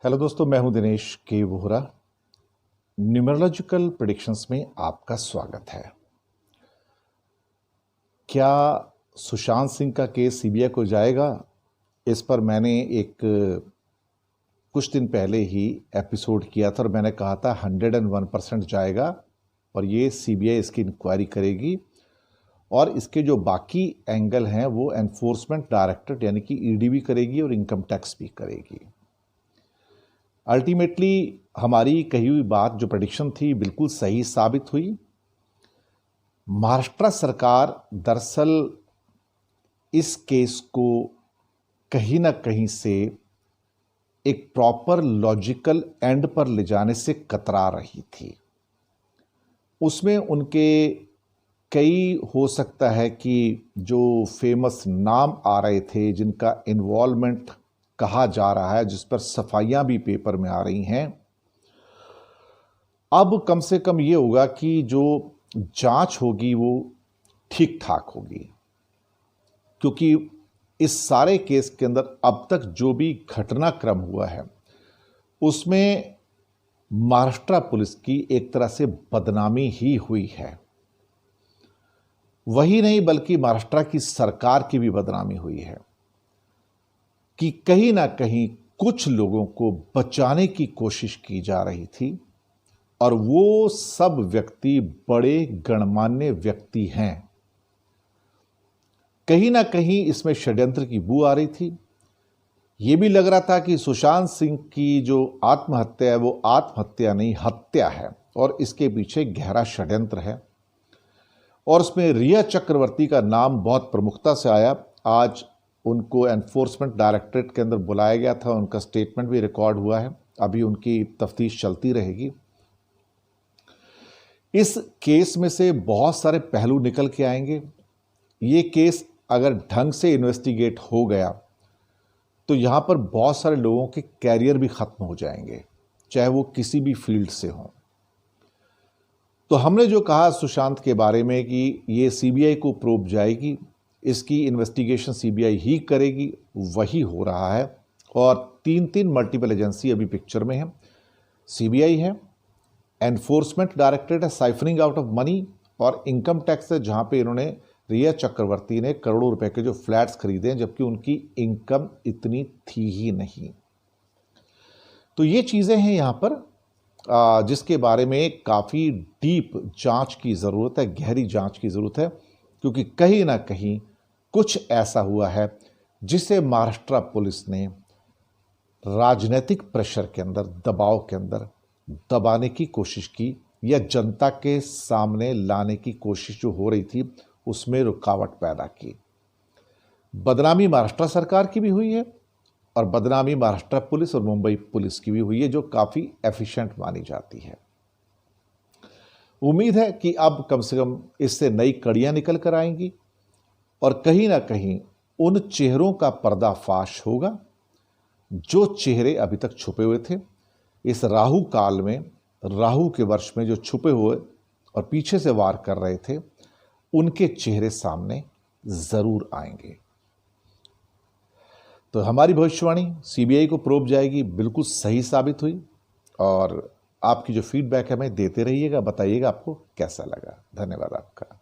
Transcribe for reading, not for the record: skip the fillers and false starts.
Hello दोस्तों, मैं हूं दिनेश के वोहरा। न्यूमरोलॉजिकल प्रेडिक्शंस में आपका स्वागत है। क्या सुशांत सिंह का केस सीबीआई को जाएगा? इस पर मैंने कुछ दिन पहले ही एपिसोड किया था और मैंने कहा था 101% जाएगा और ये सीबीआई इसकी इंक्वायरी करेगी और इसके जो बाकी एंगल हैं वो एनफोर्समेंट डायरेक्टरेट यानी कि ईडी भी करेगी और इनकम टैक्स भी करेगी। अल्टीमेटली हमारी कही हुई बात जो प्रेडिक्शन थी बिल्कुल सही साबित हुई। महाराष्ट्र सरकार दरअसल इस केस को कहीं ना कहीं से एक प्रॉपर लॉजिकल एंड पर ले जाने से कतरा रही थी। उसमें उनके कई हो सकता है कि जो फेमस नाम आ रहे थे, जिनका इन्वॉल्वमेंट कहा जा रहा है, जिस पर सफाइयां भी पेपर में आ रही हैं, अब कम से कम ये होगा कि जो जांच होगी वो ठीक ठाक होगी, क्योंकि इस सारे केस के अंदर अब तक जो भी घटनाक्रम हुआ है उसमें महाराष्ट्र पुलिस की एक तरह से बदनामी ही हुई है। वही नहीं बल्कि महाराष्ट्र की सरकार की भी बदनामी हुई है कि कहीं ना कहीं कुछ लोगों को बचाने की कोशिश की जा रही थी और वो सब व्यक्ति बड़े गणमान्य व्यक्ति हैं। कहीं ना कहीं इसमें षड्यंत्र की बू आ रही थी। ये भी लग रहा था कि सुशांत सिंह की जो आत्महत्या है वो आत्महत्या नहीं, हत्या है और इसके पीछे गहरा षड्यंत्र है। और उसमें रिया चक्रवर्ती का नाम बहुत प्रमुखता से आया। आज उनको एनफोर्समेंट डायरेक्टरेट के अंदर बुलाया गया था, उनका स्टेटमेंट भी रिकॉर्ड हुआ है। अभी उनकी तफ्तीश चलती रहेगी। इस केस में से बहुत सारे पहलू निकल के आएंगे। ये केस अगर ढंग से इन्वेस्टिगेट हो गया तो यहाँ पर बहुत सारे लोगों के कैरियर भी खत्म हो जाएंगे, चाहे वो किसी भी फील्ड से हों। तो हमने जो कहा सुशांत के बारे में कि ये सीबीआई को प्रोब जाएगी, इसकी इन्वेस्टिगेशन सीबीआई ही करेगी, वही हो रहा है। और तीन मल्टीपल एजेंसी अभी पिक्चर में है। सीबीआई है, एनफोर्समेंट डायरेक्टरेट है साइफरिंग आउट ऑफ मनी, और इनकम टैक्स है जहां पे इन्होंने रिया चक्रवर्ती ने करोड़ों रुपए के जो फ्लैट्स खरीदे हैं, जबकि उनकी इनकम इतनी थी ही नहीं। तो ये चीजें हैं यहां पर जिसके बारे में काफी डीप जांच की जरूरत है, गहरी जांच की जरूरत है, क्योंकि कहीं ना कहीं कुछ ऐसा हुआ है जिसे महाराष्ट्र पुलिस ने राजनीतिक प्रेशर के अंदर, दबाव के अंदर दबाने की कोशिश की या जनता के सामने लाने की कोशिश जो हो रही थी उसमें रुकावट पैदा की। बदनामी महाराष्ट्र सरकार की भी हुई है और बदनामी महाराष्ट्र पुलिस और मुंबई पुलिस की भी हुई है, जो काफी एफिशिएंट मानी जाती है। उम्मीद है कि अब कम से कम इससे नई कड़ियां निकल कर आएंगी और कहीं ना कहीं उन चेहरों का पर्दाफाश होगा जो चेहरे अभी तक छुपे हुए थे। इस राहु काल में, राहु के वर्ष में जो छुपे हुए और पीछे से वार कर रहे थे, उनके चेहरे सामने जरूर आएंगे। तो हमारी भविष्यवाणी सीबीआई को प्रोब जाएगी बिल्कुल सही साबित हुई। और आपकी जो फीडबैक है हमें देते रहिएगा, बताइएगा आपको कैसा लगा। धन्यवाद आपका।